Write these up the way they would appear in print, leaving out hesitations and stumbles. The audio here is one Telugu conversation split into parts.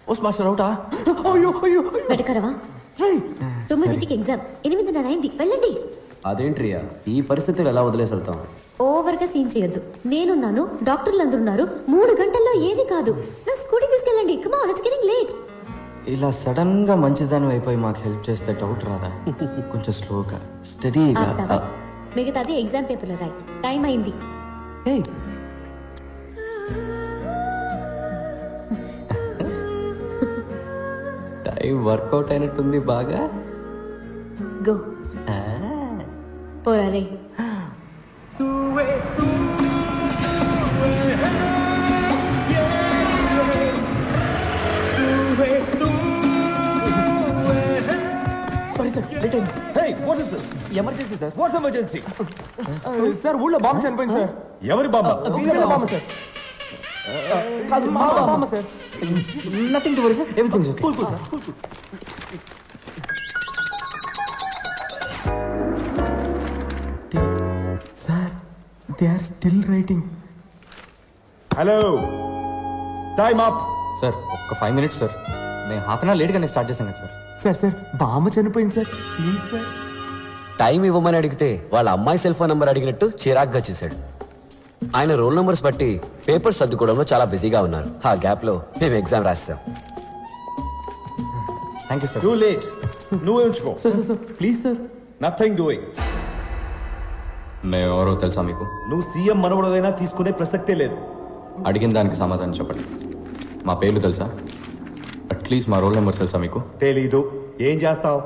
Post master అవుటా? అయ్యో అయ్యో వెటకరవా? 9కి ఎగ్జామ్, 8:30 అయింది, వెళ్ళండి. అదేంట్రియా, ఈ పరిస్థితులు ఎలా వదిలేసి వెళ్తాం? ఓవర్గా సీన్ చేయొద్దు. నేనున్నాను, డాక్టర్లు అందరూ ఉన్నారు. 3 గంటల్లో ఏమీ కాదు. నా స్కూటీ తీసుకెళ్ళండి. Come on, it's getting late. ఇలా సడన్ గా మంచిదాని అయిపోయి మాకు హెల్ప్ చేస్తే డౌట్ రాదా? కొంచెం స్లోగా స్టడీగా. మిగతాది ఎగ్జామ్ పేపర్లో రాయి. టైం అయింది. టైం వర్కౌట్ అయినట్టుంది బాగా. గో పోరా రే. Emergency sir. What emergency sir? ఊళ్ళో బాంబు చనిపోయింది సార్. ఎవరి బామ్మ? బాంబు సార్. బాంబు sir. Nothing to worry sir, everything is okay. Cool cool sir, cool cool. Sir, they are still writing. Hello, time up. Sir ఒక్క 5 minutes సార్. నేను హాఫ్ అన్ అవర్ లేట్గానే స్టార్ట్ చేశాను సార్. సార్ బాంబు చనిపోయింది సార్, ప్లీజ్ సార్. టైం ఇవ్వమని అడిగితే వాళ్ళ అమ్మాయి సెల్ ఫోన్ నంబర్ అడిగినట్టు చిరాగ్గా చేశాడు. ఆయన రోల్ నంబర్స్ బట్టి పేపర్స్ సర్దుకోవడంలో చాలా బిజీగా ఉన్నారు. ఆ గ్యాప్ లో మేము ఎగ్జామ్ రాస్తాం. Thank you sir. Too late. నువ్వే ఉంచుకో. Sir please sir. Nothing doing. మేము ఎవరో తెలుసా మీకు? నువ్వు సీఎం మనవడదైనా తీసుకునే ప్రసక్తే లేదు. అడిగిన దానికి సమాధానం చెప్పండి. మా పేర్లు తెలుసా? అట్లీస్ట్ మా రోల్ నెంబర్స్ తెలుసా మీకు? తెలీదు. ఏం చేస్తావు?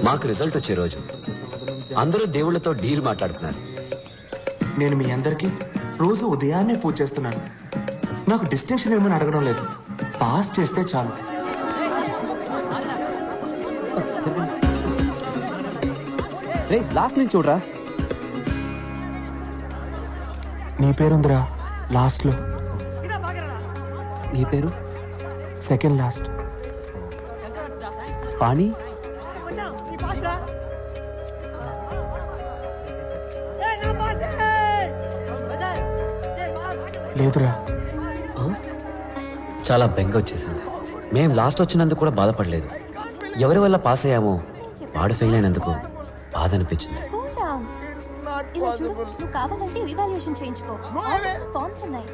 మాకు రిజల్ట్ వచ్చే రోజు అందరూ దేవుళ్లతో డీల్ మాట్లాడుతున్నారు. నేను మీ అందరికి రోజు ఉదయాన్నే పూజ చేస్తున్నాను. నాకు డిస్టింక్షన్ ఏమని అడగడం లేదు, పాస్ చేస్తే చాలు. రే లాస్ట్ నుంచి చూడరా. నీ పేరుందిరా లాస్ట్ లో. నీ పేరు? Second last. పాణి? లేదురా. చాలా బెంగ వచ్చేసింది. మేం లాస్ట్ వచ్చినందుకు కూడా బాధపడలేదు. ఎవరి వల్ల పాస్ అయ్యామో వాడు ఫెయిల్ అయినందుకు బాధ అనిపించింది. ఇలా చూడు, నువ్వు కావాలంటే రివాల్యూషన్ చేయించుకో. ఫార్మ్స్ ఉన్నాయి.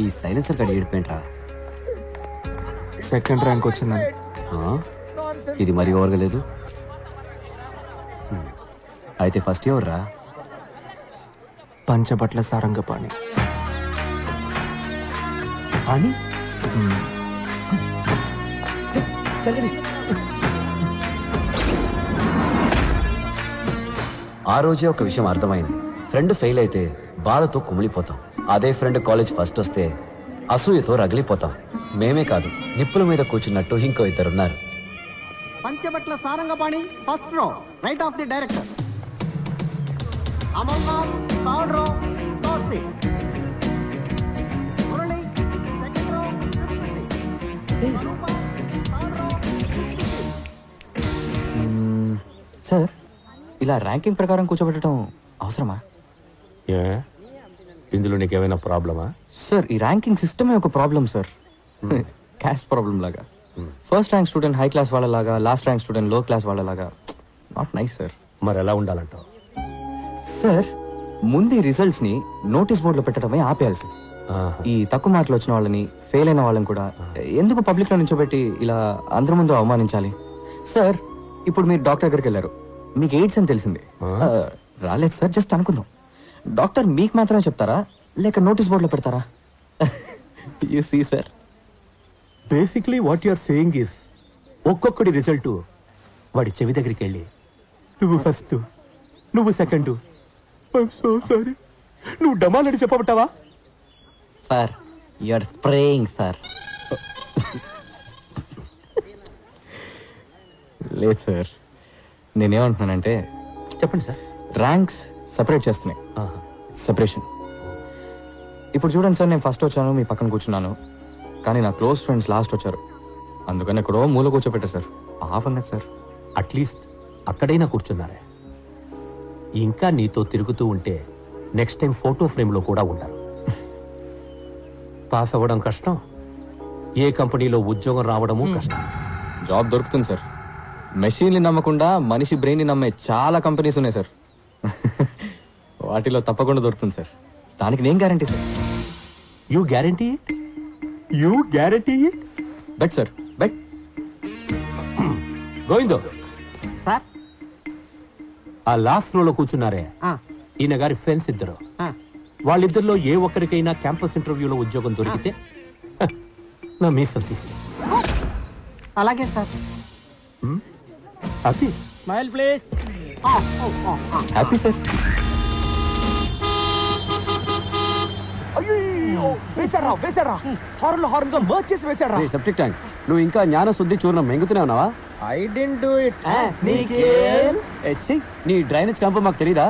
ఈ సైలెన్సర్ గడి ఏడిపోయింట్రా. సెకండ్ ర్యాంక్ వచ్చిందని. ఇది మరీ ఓవర్గా లేదు. అయితే ఫస్ట్ ఇయర్ రా. పంచబట్ల సారంగపాణి. పాణి? ఆ రోజే ఒక విషయం అర్థమైంది. ఫ్రెండ్ ఫెయిల్ అయితే బాధతో కుమిలిపోతాం. అదే ఫ్రెండ్ కాలేజ్ ఫస్ట్ వస్తే అసూయతో రగిలిపోతాం. మేమే కాదు, నిప్పుల మీద కూర్చున్నట్టు ఇంకో ఇద్దరున్నారు. Panchabatla Sarangapani first row, right of the director. Amarnath third row, third seat. Murali second row, sir ఇలా ర్యాంకింగ్ ప్రకారం కూర్చోబెట్టడం అవసరమా? ఇందులో నీకేమైనా ప్రాబ్లమా? సార్ ఈ ర్యాంకింగ్ సిస్టమే ఒక ప్రాబ్లం సార్. క్యాస్ట్ ప్రాబ్లం లాగా. First rank student high class వాళ్ళలాగా, లాస్ట్ ర్యాంక్ స్టూడెంట్ లో క్లాస్ వాళ్ళలాగా. Not nice sir. మరి ఎలా ఉండాలంటావు? సార్ ముందు ఈ రిజల్ట్స్ ని నోటీస్ బోర్డులో పెట్టడమే ఆపేయాలి సార్. ఈ తక్కువ మార్కులు వచ్చిన వాళ్ళని, ఫెయిల్ అయిన వాళ్ళని కూడా ఎందుకు పబ్లిక్ లో నిల్చోబెట్టి ఇలా అందరి ముందు అవమానించాలి? సార్ ఇప్పుడు మీరు డాక్టర్ దగ్గరికి వెళ్ళారు, మీకు ఎయిడ్స్ అని తెలిసింది. రాలేదు సార్, జస్ట్ అనుకుందాం. డాక్టర్ మీకు మాత్రమే చెప్తారా లేక నోటీస్ బోర్డులో పెడతారా? You see sir, basically what you are saying is ఒక్కొక్కడి రిజల్ట్ వాడి చెవి దగ్గరికి వెళ్ళి నువ్వు ఫస్ట్, నువ్వు సెకండ్, ఐఎమ్ సో సారీ, నువ్వు డమాలని చెప్పబట్టావా? Sir you are spraying sir. లేదు సార్, నేనేమంటున్నానంటే, చెప్పండి సార్. ర్యాంక్స్ సపరేట్ చేస్తున్నాయి. సెపరేషన్. ఇప్పుడు చూడండి సార్, నేను ఫస్ట్ వచ్చాను, మీ పక్కన కూర్చున్నాను, కానీ నా క్లోజ్ ఫ్రెండ్స్ లాస్ట్ వచ్చారు. అందుకని ఎక్కడో మూల కూర్చోపెట్టారు సార్. పాపం కదా సార్. అట్లీస్ట్ అక్కడైనా కూర్చున్నారే. ఇంకా నీతో తిరుగుతూ ఉంటే నెక్స్ట్ టైం ఫోటో ఫ్రేమ్ లో కూడా ఉండరు. పాస్ అవ్వడం కష్టం, ఏ కంపెనీలో ఉద్యోగం రావడము కష్టం. జాబ్ దొరుకుతుంది సార్. మెషిన్ని నమ్మకుండా మనిషి బ్రెయిన్ ని నమ్మే చాలా కంపెనీస్ ఉన్నాయి సార్. వాటిలో తప్పకుండా దొరుకుతుంది సార్. దానికి నేను guarantee sir. You guarantee it? You guarantee it? Bet sir, bet. గోవిందో, సార్. ఆ లాస్ట్ రోలో కూర్చున్నారే, ఈయన గారి ఫ్రెండ్స్ ఇద్దరు. వాళ్ళిద్దరిలో ఏ ఒక్కరికైనా క్యాంపస్ ఇంటర్వ్యూలో ఉద్యోగం దొరికితే నా మీసం తీసి. అలాగే sir. Happy smile please. Happy sir. వేసారా హార్న్ లో హార్న్ గా మర్చ్ చేసి వేసారా. సెప్టిక్ ట్యాంక్, నువ్వు ఇంకా జ్ఞాన శుద్ధి చూర్ణం మెంగుతూనే ఉన్నావా? I didn't do it. నీ డ్రైనేజ్ క్యాంప్ మాకు తెలీదా?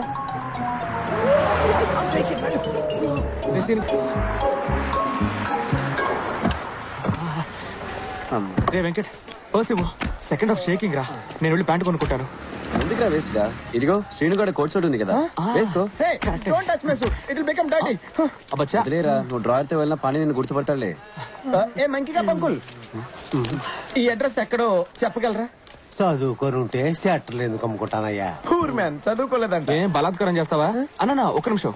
రే వెంకట్, పర్స్ ఇవ్వు. సెకండ్ హాఫ్ షేకింగ్ రా, నేను వెళ్ళి ప్యాంట్ కొనుక్కుంటాను. ఎందుకురా వేస్ట్ గా? ఇదిగో శ్రీనుగాడ కోట్ సూట్ ఉంది కదా, వేసుకో. Don't touch my suit, it will become dirty. అబ్బచ్చా, వదిలేరా, నువ్వు డ్రాయర్ తో వెళ్ళినా పని నేను గుర్తుపడతాడులే. ఏ మంకిగా పంకుల్, ఈ అడ్రస్ ఎక్కడో చెప్పగలరా? చదువుకొని ఉంటే షట్టర్లు ఎందుకు అమ్ముకుంటానయ్యా? Poor man, చదువుకోలేదంటే. ఏం బలాత్కారం చేస్తావా? అన్న ఒక్క నిమిషం,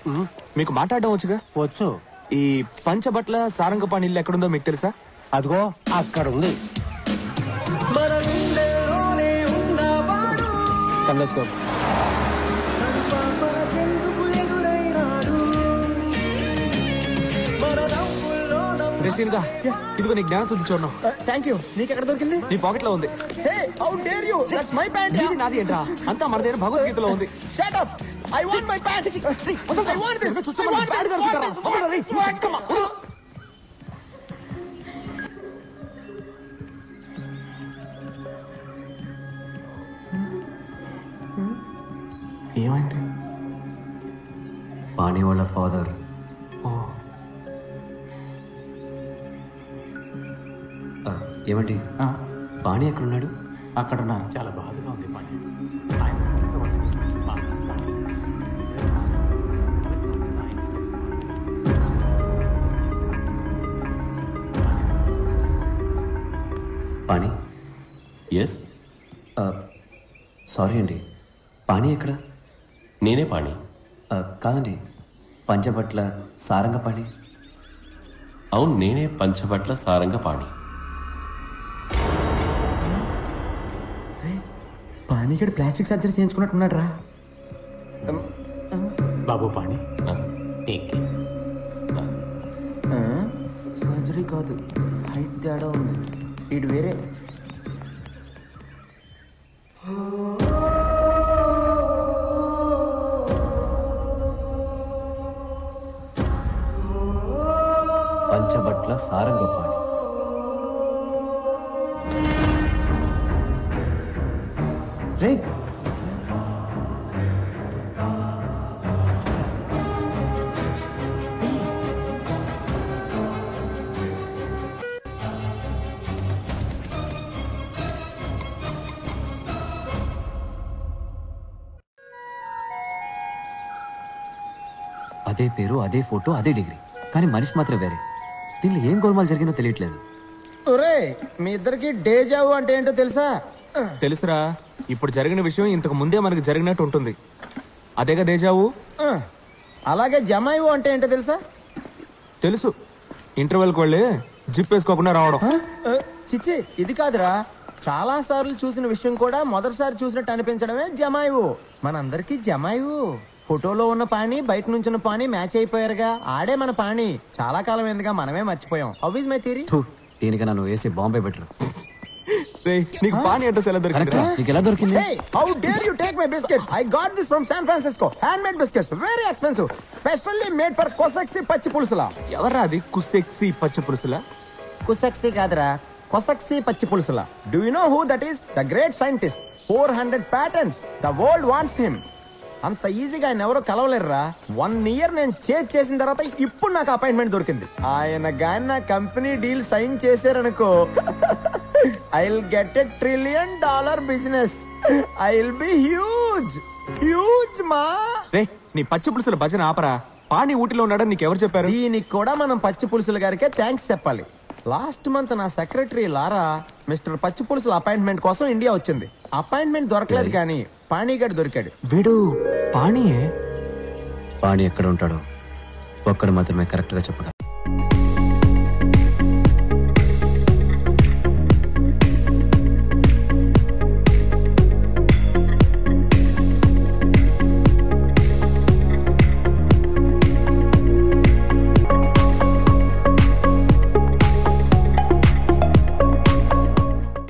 మీకు మాట్లాడడం వచ్చుగా. వచ్చు. ఈ పంచబట్ల సారంగపాణి ఇల్లు ఎక్కడుందో మీకు తెలుసా? అదిగో అక్కడ ఉంది. ఇదిగో నీ జ్ఞాన శుద్ధి చూడడం. Thank you. నీకు ఎక్కడ దొరికింది? నీ పాకెట్ లో ఉంది. Hey, how dare you? That's my pant. ఇది నాది ఏంట్రా? అంతా మన దగ్గర భగవద్గీతలో ఉంది. Shut up. I want my pant. I want this. చూస్తే మనం ప్యాంట్ కనుక్కుంటారా? ఏమైంది? పాణి వాళ్ళ ఫాదర్. ఏమండి, పాణి ఎక్కడున్నాడు? అక్కడున్నా. చాలా బాధగా ఉంది పాణి. పాణి? ఎస్. సారీ అండి, పాణి ఎక్కడ? నేనే పాణి. కాదండి, పంచబట్ల సారంగపాణి. అవును, నేనే పంచబట్ల సారంగపాణి. పానీగడ్ ప్లాస్టిక్ సర్జరీ చేయించుకున్నట్టున్నాడు రా. బాబు పాణి, సర్జరీ కాదు, హైట్ తేడా ఉంది. ఇటు వేరే. పంచబట్ల సారంగపాణి. రే, అదే పేరు, అదే ఫోటో, అదే డిగ్రీ, కానీ మనిషి మాత్రం వేరే. దీనిలో ఏం గోల్మాల్ జరిగిందో తెలియట్లేదు. ఒరే, మీ ఇద్దరికి డేజావు అంటే ఏంటో తెలుసా? తెలుసురా, ఇప్పుడు జరిగిన విషయం ఇంతకు ముందే మనకి జరిగినట్టు ఉంటుంది. అదేగా దేజావు. అలాగే జమాయివు అంటే ఏంటో తెలుసా? తెలుసు, ఇంటర్వెల్కి వెళ్ళి జిప్ వేసుకోకుండా రావడం. చిచ్చి, ఇది కాదురా. చాలా సార్లు చూసిన విషయం కూడా మొదటిసారి చూసినట్టు అనిపించడమే జమాయివు. మనందరికీ జమాయివు. ఫోటోలో ఉన్న పాణి, బయట నుంచున్న పాణి మ్యాచ్ అయిపోయారుగా. ఆడే మన పాణి. చాలా కాలం ఎందుగా మనమే మర్చిపోయాం. How is my theory? దీనికి నన్ను వేసి బాంబే బెటర్. నీకు పాణి అడ్రస్ ఎలా దొరికింది? నీకు ఎలా దొరికింది? Hey, how dare you take my biscuits? I got this from San Francisco. Handmade biscuits, very expensive, specially made for Kosaksi పచ్చి పులుసులా. ఎవర్రా అది కుసెక్సి పచ్చి పులుసులా? కుసక్సి కాదురా, కొసక్సి పచ్చి పులుసులా. Do you know who that is? The great scientist. 400 patents. The world wants him. అంత ఈజీగా ఆయన ఎవరో కలవలేరురా. 1 year నేను చేసిన తర్వాత ఇప్పుడు నాకు అపాయింట్మెంట్ దొరికింది. ఆయన గాని నా కంపెనీ డీల్ సైన్ చేశారనుకో, I'll get $1 trillion business. I'll be huge. Huge, మా. రే నీ పచ్చి పులుసుల భజన ఆపరా. పాణి ఊటిలో ఉన్నాడని నీకెవరు చెప్పారు? దీనికి కూడా మనం పచ్చి పులుసుల గారికే థ్యాంక్స్ చెప్పాలి. లాస్ట్ మంత్ నా సెక్రటరీ లారా మిస్టర్ పచ్చి పులుసుల అపాయింట్మెంట్ కోసం ఇండియా వచ్చింది. అపాయింట్మెంట్ దొరకలేదు కానీ పాణిగాడు దొరికాడు. వీడు పాణియే. పాణి ఎక్కడ ఉంటాడో ఒక్కడు మాత్రమే కరెక్ట్ గా చెప్పగలరు.